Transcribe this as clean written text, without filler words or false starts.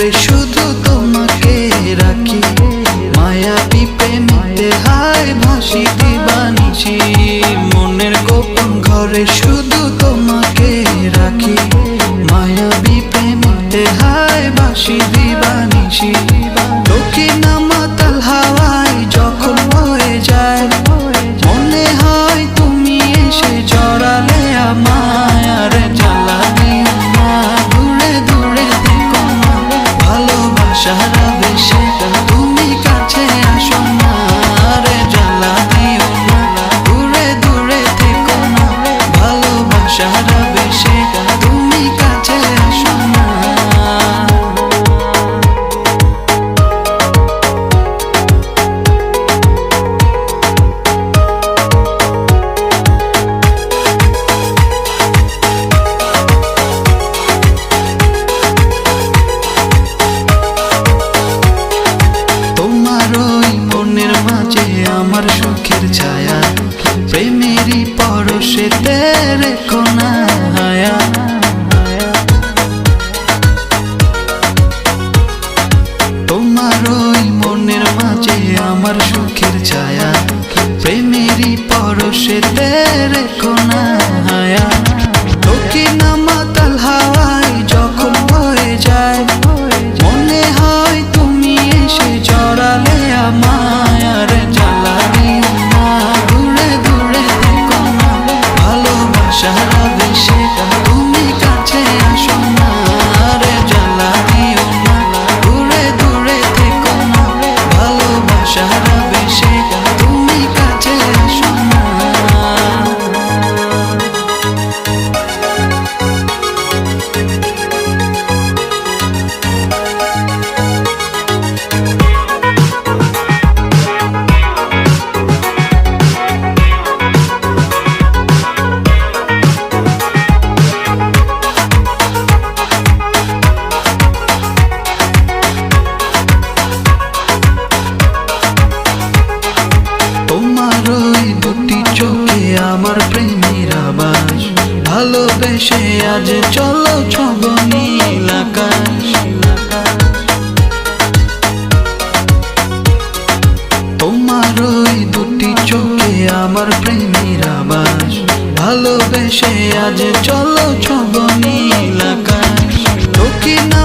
ঘরে শুধু তোমাকে রাখি, মায়াবী প্রেমেতে হায় ভাসি দিবানিশি। মনের গোপন ঘরে শুধু তোমাকে রাখি, মায়াবী প্রেমেতে হায় ভাসি দিবানিশি। দক্ষিণা মাতাল হাওয়ায় যখন বয়ে যায়, মনে হয় তুমি এসে জড়ালে আমায়। আর জ্বালা দিও না, দূরে দূরে থেকো না, ভালোবাসার আবেশে তুমি কাছে আসো না। আর জ্বালা দিও না, দূরে দূরে থেকো না, ভালোবাসার আবেশে তুমি কাছে আসো না। আমার সুখের ছায়া প্রেমেরই পরশেতে রেখো না হায়া। তোমার ওই মনের মাঝে আমার সুখের ছায়া প্রেমেরই পরশেতে রেখো না হায়া। দক্ষিণা মাতাল হাওয়ায় যখন বয়ে যায়, মনে হয় তুমি এসে জড়ালে আমায়। আর জ্বালা দিও না, দূরে দূরে থেকো না, ভালোবাসার আবেশে তুমি কাছে আসো না। আর জ্বালা দিও না, দূরে দূরে থেকো না, ভালোবাসার আবেশে তুমি কাছে আসো না। তোমার ওই দুটি চোখে আমার প্রেমের আবাস, ভালোবেসে আজ চলো ছব নীল আকাশ। তোমার ওই দুটি চোখে আমার প্রেমের আবাস, ভালোবেসে আজ চলো ছব নীল আকাশ। দক্ষিণা